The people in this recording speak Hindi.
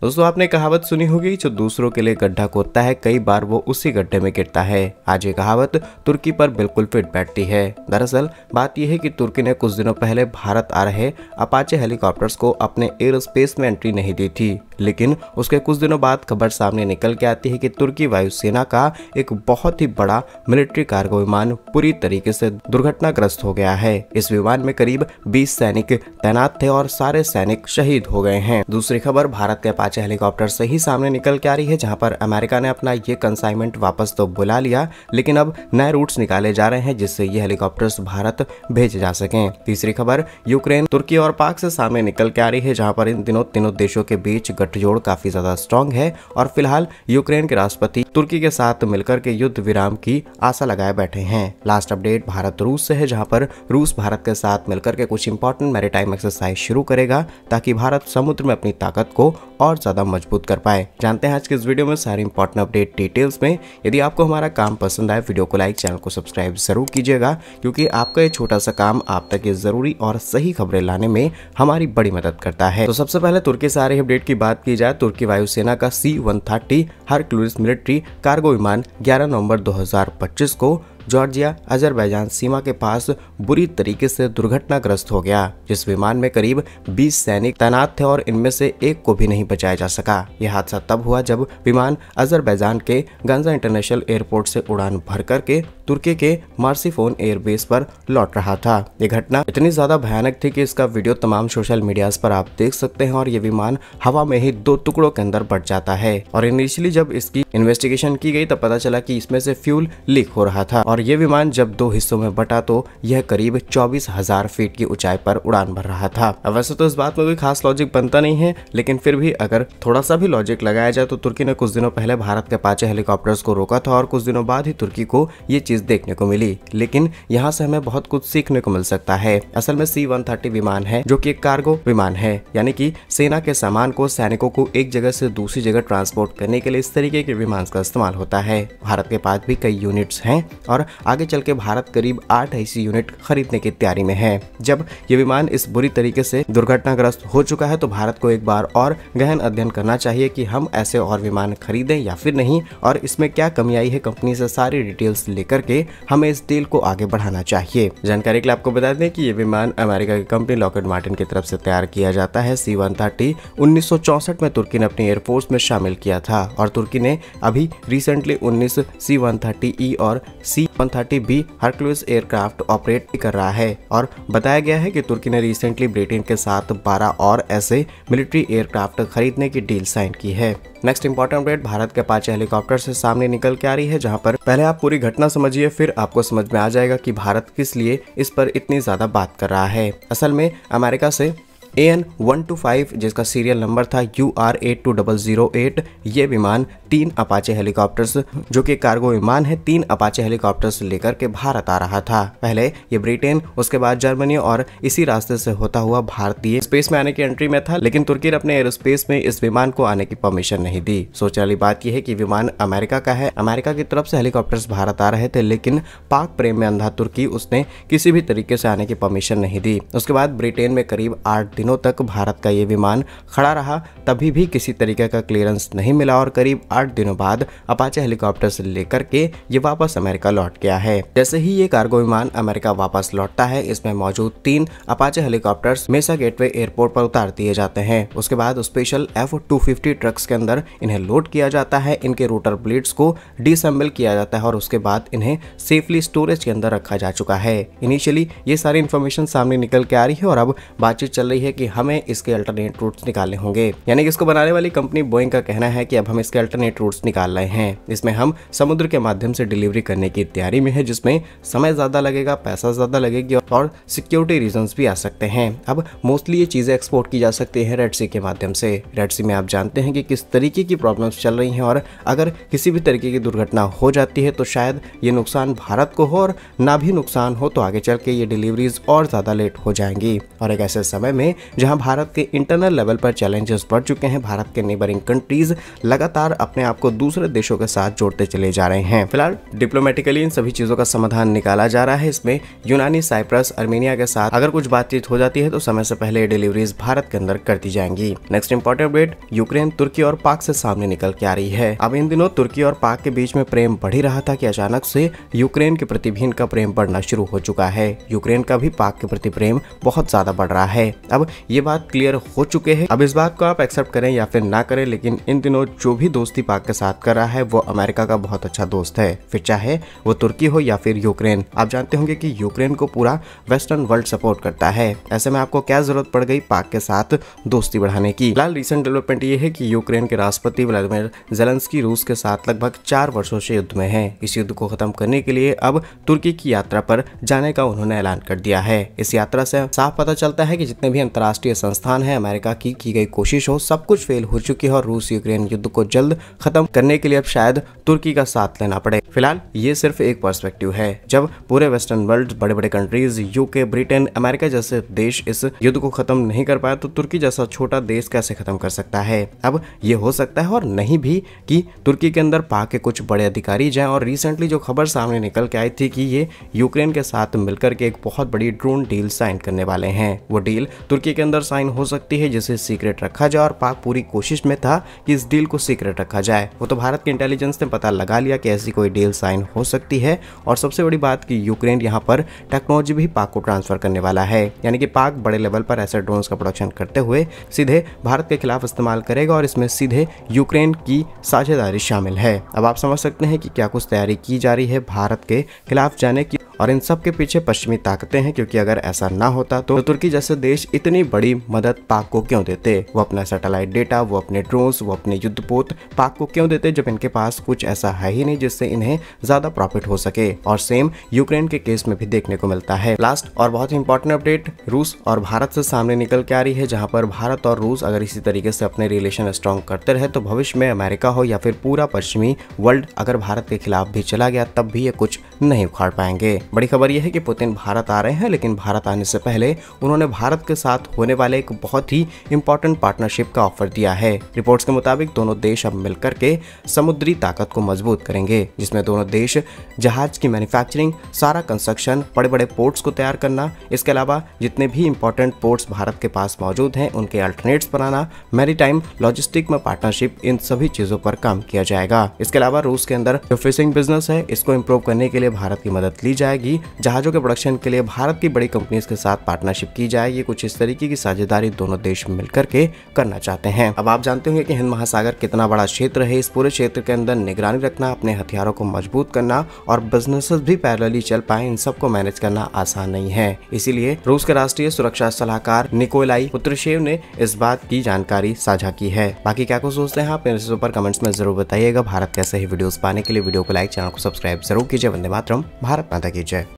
दोस्तों आपने कहावत सुनी होगी, जो दूसरों के लिए गड्ढा खोदता है कई बार वो उसी गड्ढे में गिरता है। आज ये कहावत तुर्की पर बिल्कुल फिट बैठती है। दरअसल बात यह है कि तुर्की ने कुछ दिनों पहले भारत आ रहे अपाचे हेलीकॉप्टर्स को अपने एयर स्पेस में एंट्री नहीं दी थी, लेकिन उसके कुछ दिनों बाद खबर सामने निकल के आती है कि तुर्की वायुसेना का एक बहुत ही बड़ा मिलिट्री कार्गो विमान पूरी तरीके से दुर्घटनाग्रस्त हो गया है। इस विमान में करीब 20 सैनिक तैनात थे और सारे सैनिक शहीद हो गए हैं। दूसरी खबर भारत के अपाचे हेलीकॉप्टर से ही सामने निकल के आ रही है, जहां पर अमेरिका ने अपना ये कंसाइनमेंट वापस तो बुला लिया, लेकिन अब नए रूट्स निकाले जा रहे हैं जिससे ये हेलीकॉप्टर्स भारत भेजे जा सकें। तीसरी खबर यूक्रेन, तुर्की और पाक से सामने निकल के आ रही है, जहां पर इन दिनों तीनों देशों के बीच गठजोड़ काफी ज्यादा स्ट्रॉन्ग है और फिलहाल यूक्रेन के राष्ट्रपति तुर्की के साथ मिलकर के युद्ध विराम की आशा लगाए बैठे हैं। लास्ट अपडेट भारत रूस से है, जहां पर रूस भारत के साथ मिलकर के कुछ इंपॉर्टेंट मैरीटाइम एक्सरसाइज शुरू करेगा ताकि भारत समुद्र में अपनी ताकत को और ज्यादा मजबूत कर पाए। जानते हैं आज के इस वीडियो में सारी इंपॉर्टेंट अपडेट डिटेल्स में। यदि आपको हमारा काम पसंद आए, वीडियो को लाइक, चैनल को सब्सक्राइब जरूर कीजिएगा, क्योंकि आपका ये छोटा सा काम आप तक ये जरूरी और सही खबरें लाने में हमारी बड़ी मदद करता है। तो सबसे पहले तुर्की से आ रही अपडेट की बात की जाए, तुर्की वायुसेना का C-130 हरक्यूलिस मिलिट्री कार्गो विमान 11 नवंबर 2025 को जॉर्जिया अजरबैजान सीमा के पास बुरी तरीके से दुर्घटनाग्रस्त हो गया। जिस विमान में करीब 20 सैनिक तैनात थे और इनमें से एक को भी नहीं बचाया जा सका। यह हादसा तब हुआ जब विमान अजरबैजान के गंजा इंटरनेशनल एयरपोर्ट से उड़ान भर करके तुर्की के मार्सीफोन एयरबेस पर लौट रहा था। यह घटना इतनी ज्यादा भयानक थी कि इसका वीडियो तमाम सोशल मीडियाज पर आप देख सकते हैं और ये विमान हवा में ही 2 टुकड़ों के अंदर बट जाता है। और इनिशियली जब इसकी इन्वेस्टिगेशन की गई तब पता चला कि इसमें से फ्यूल लीक हो रहा था और ये विमान जब 2 हिस्सों में बटा तो यह करीब 24,000 फीट की ऊंचाई पर उड़ान भर रहा था। अब वैसे तो इस बात में कोई खास लॉजिक बनता नहीं है, लेकिन फिर भी अगर थोड़ा सा भी लॉजिक लगाया जाए तो तुर्की ने कुछ दिनों पहले भारत के अपाचे हेलीकॉप्टर्स को रोका था और कुछ दिनों बाद ही तुर्की को ये चीज देखने को मिली। लेकिन यहाँ से हमें बहुत कुछ सीखने को मिल सकता है। असल में C-130 विमान है जो कि एक कार्गो विमान है, यानी कि सेना के सामान को, सैनिकों को एक जगह से दूसरी जगह ट्रांसपोर्ट करने के लिए इस तरीके के विमान का इस्तेमाल होता है। भारत के पास भी कई यूनिट्स हैं और आगे चल के भारत करीब 8 ऐसी यूनिट खरीदने की तैयारी में है। जब ये विमान इस बुरी तरीके से दुर्घटनाग्रस्त हो चुका है तो भारत को एक बार और गहन अध्ययन करना चाहिए कि हम ऐसे और विमान खरीदें या फिर नहीं, और इसमें क्या कमी आई है कंपनी से सारी डिटेल्स लेकर के हमें इस डील को आगे बढ़ाना चाहिए। जानकारी के लिए आपको बता दें कि ये विमान अमेरिका की कंपनी लॉकहीड मार्टिन की तरफ से तैयार किया जाता है। C-130 1964 में तुर्की ने अपनी एयरफोर्स में शामिल किया था और तुर्की ने अभी रिसेंटली 19 C-130E और C-130B हरक्यूलिस एयरक्राफ्ट ऑपरेट कर रहा है। और बताया गया है कि तुर्की ने रिसेंटली ब्रिटेन के साथ 12 और ऐसे मिलिट्री एयरक्राफ्ट खरीदने की डील साइन की है। नेक्स्ट इंपॉर्टेंट अपडेट भारत के अपाचे हेलीकॉप्टर से सामने निकल के आ रही है, जहां पर पहले आप पूरी घटना समझिए, फिर आपको समझ में आ जाएगा कि भारत किस लिए इस पर इतनी ज्यादा बात कर रहा है। असल में अमेरिका से AN-125 जिसका सीरियल नंबर था UR-82008, ये विमान 3 अपाचे हेलीकॉप्टर्स जो कि कार्गो विमान है, 3 अपाचे हेलीकॉप्टर्स लेकर के भारत आ रहा था। पहले ये ब्रिटेन, उसके बाद जर्मनी और इसी रास्ते से होता हुआ भारतीय स्पेस में आने की एंट्री में था, लेकिन तुर्की ने अपने एयर स्पेस में इस विमान को आने की परमिशन नहीं दी। सोचने वाली बात यह है कि विमान अमेरिका का है, अमेरिका की तरफ से हेलीकॉप्टर्स भारत आ रहे थे, लेकिन पाक प्रेम में अंधा तुर्की उसने किसी भी तरीके से आने की परमिशन नहीं दी। उसके बाद ब्रिटेन में करीब 8 दिनों तक भारत का ये विमान खड़ा रहा, तभी भी किसी तरीके का क्लियरेंस नहीं मिला और करीब 8 दिनों बाद अपाचे हेलीकॉप्टर से लेकर के ये वापस अमेरिका लौट गया है। जैसे ही ये कार्गो विमान अमेरिका वापस लौटता है, इसमें मौजूद 3 अपाचे हेलीकॉप्टर्स मेसा गेटवे एयरपोर्ट पर उतार दिए जाते हैं। उसके बाद स्पेशल F-250 ट्रक्स के अंदर इन्हें लोड किया जाता है, इनके रोटर ब्लेड्स को डिसेंबल किया जाता है और उसके बाद इन्हें सेफली स्टोरेज के अंदर रखा जा चुका है। इनिशियली ये सारी इन्फॉर्मेशन सामने निकल के आ रही है और अब बातचीत चल रही है कि हमें इसके अल्टरनेट रूट्स निकालने होंगे। यानी कि इसको बनाने वाली कंपनी बोइंग का कहना है कि अब हम इसके अल्टरनेट रूट्स निकाल रहे हैं। इसमें हम समुद्र के माध्यम से डिलीवरी करने की तैयारी में है, जिसमें समय ज्यादा लगेगा, पैसा ज्यादा लगेगी और सिक्योरिटी रीजंस भी आ सकते हैं। अब मोस्टली ये चीजें एक्सपोर्ट की जा सकती है रेड सी के माध्यम से। रेड सी में आप जानते हैं कि किस तरीके की प्रॉब्लम्स चल रही हैं और अगर किसी भी तरीके की दुर्घटना हो जाती है तो शायद ये नुकसान भारत को हो और ना भी नुकसान हो तो आगे चल के ये डिलीवरीज और ज्यादा लेट हो जाएंगी और एक ऐसे समय में जहां भारत के इंटरनल लेवल पर चैलेंजेस बढ़ चुके हैं। भारत के नेबरिंग कंट्रीज लगातार अपने आप को दूसरे देशों के साथ जोड़ते चले जा रहे हैं। फिलहाल डिप्लोमेटिकली इन सभी चीजों का समाधान निकाला जा रहा है। इसमें यूनानी, साइप्रस, अर्मेनिया के साथ अगर कुछ बातचीत हो जाती है तो समय से पहले डिलीवरीज भारत के अंदर कर दी जाएंगी। नेक्स्ट इंपॉर्टेंट अपडेट, यूक्रेन, तुर्की और पाक से सामने निकल के आ रही है। अब इन दिनों तुर्की और पाक के बीच में प्रेम बढ़ ही रहा था कि अचानक से यूक्रेन के प्रति भी इनका प्रेम बढ़ना शुरू हो चुका है। यूक्रेन का भी पाक के प्रति प्रेम बहुत ज्यादा बढ़ रहा है। अब ये बात क्लियर हो चुके हैं। अब इस बात को आप एक्सेप्ट करें या फिर ना करें, लेकिन इन दिनों जो भी दोस्ती पाक के साथ कर रहा है वो अमेरिका का बहुत अच्छा दोस्त है, फिर चाहे वो तुर्की हो या फिर यूक्रेन। आप जानते होंगे कि यूक्रेन को पूरा वेस्टर्न वर्ल्ड सपोर्ट करता है। ऐसे में आपको क्या जरूरत पड़ गई पाक के साथ दोस्ती बढ़ाने की। फिलहाल रिसेंट डेवलपमेंट ये है कि यूक्रेन के राष्ट्रपति व्लादिमीर ज़ेलेंस्की रूस के साथ लगभग 4 वर्षों से युद्ध में है। इस युद्ध को खत्म करने के लिए अब तुर्की की यात्रा पर जाने का उन्होंने ऐलान कर दिया है। इस यात्रा से साफ पता चलता है कि जितने भी अंतर्राष्ट्रीय संस्थान हैं, अमेरिका की गई कोशिश हो, सब कुछ फेल हो चुकी है और रूस यूक्रेन युद्ध को जल्द खत्म करने के लिए अब शायद तुर्की का साथ लेना पड़े। फिलहाल ये सिर्फ एक पर्सपेक्टिव है। जब पूरे वेस्टर्न वर्ल्ड, बड़े बड़े कंट्रीज, यूके, ब्रिटेन, अमेरिका जैसे देश इस युद्ध को खत्म नहीं कर पाया तो तुर्की जैसा छोटा देश कैसे खत्म कर सकता है। अब ये हो सकता है और नहीं भी कि तुर्की के अंदर पाक के कुछ बड़े अधिकारी जाएं। और रिसेंटली जो खबर सामने निकल के आई थी कि ये यूक्रेन के साथ मिलकर के एक बहुत बड़ी ड्रोन डील साइन करने वाले हैं। वो डील तुर्की के अंदर साइन हो सकती है जिसे सीक्रेट रखा जाए और पाक पूरी कोशिश में था कि इस डील को सीक्रेट रखा जाए। वो तो भारत के इंटेलिजेंस ने पता लगा लिया कि ऐसी कोई डील साइन हो सकती है। और सबसे बड़ी बात कि यूक्रेन यहाँ पर टेक्नोलॉजी भी पाक को ट्रांसफर करने वाला है, यानी कि पाक बड़े लेवल पर ऐसे ड्रोन्स का प्रोडक्शन करते हुए सीधे भारत के खिलाफ इस्तेमाल करेगा और इसमें सीधे यूक्रेन की साझेदारी शामिल है। अब आप समझ सकते हैं कि क्या कुछ तैयारी की जा रही है भारत के खिलाफ जाने की, और इन सब के पीछे पश्चिमी ताकतें हैं। क्योंकि अगर ऐसा ना होता तो तुर्की जैसे देश इतनी बड़ी मदद पाक को क्यों देते। वो अपना सैटेलाइट डेटा, वो अपने ड्रोन्स, वो अपने युद्धपोत पाक को क्यों देते जब इनके पास कुछ ऐसा है ही नहीं जिससे इन्हें ज्यादा प्रॉफिट हो सके। और सेम यूक्रेन के केस में भी देखने को मिलता है। लास्ट और बहुत ही इंपॉर्टेंट अपडेट, रूस और भारत से सामने निकल के आ रही है, जहां पर भारत और रूस अगर इसी तरीके से अपने रिलेशन स्ट्रॉन्ग करते रहे तो भविष्य में अमेरिका हो या फिर पूरा पश्चिमी वर्ल्ड अगर भारत के खिलाफ भी चला गया तब भी ये कुछ नहीं उखाड़ पाएंगे। बड़ी खबर यह है कि पुतिन भारत आ रहे हैं, लेकिन भारत आने से पहले उन्होंने भारत के साथ होने वाले एक बहुत ही इंपॉर्टेंट पार्टनरशिप का ऑफर दिया है। रिपोर्ट्स के मुताबिक दोनों देश अब मिलकर के समुद्री ताकत को मजबूत करेंगे, जिसमें दोनों देश जहाज की मैन्युफैक्चरिंग, सारा कंस्ट्रक्शन, बड़े बड़े पोर्ट्स को तैयार करना, इसके अलावा जितने भी इंपॉर्टेंट पोर्ट्स भारत के पास मौजूद हैं उनके अल्टरनेट्स बनाना, मैरीटाइम लॉजिस्टिक में पार्टनरशिप, इन सभी चीजों पर काम किया जाएगा। इसके अलावा रूस के अंदर जो फिशिंग बिजनेस है इसको इंप्रूव करने के लिए भारत की मदद ली जाएगी। जहाजों के प्रोडक्शन के लिए भारत की बड़ी कंपनीज के साथ पार्टनरशिप की जाएगी। कुछ इस तरीके की साझेदारी दोनों देश मिलकर के करना चाहते हैं। अब आप जानते होंगे कि हिंद महासागर कितना बड़ा क्षेत्र है। इस पूरे क्षेत्र के अंदर निगरानी रखना, अपने हथियारों को मजबूत करना और बिजनेसेस भी पैरेलली चल पाए, इन सबको मैनेज करना आसान नहीं है। इसीलिए रूस के राष्ट्रीय सुरक्षा सलाहकार निकोलाई कुत्रशेव ने इस बात की जानकारी साझा की है। बाकी क्या कुछ सोचते हैं आप मेरे से ऊपर कमेंट्स में जरूर बताइएगा। भारत कैसे ही वीडियोस पाने के लिए वीडियो को लाइक, चैनल को सब्सक्राइब जरूर कीजिए। वंदे मातरम, भारत माता की जय।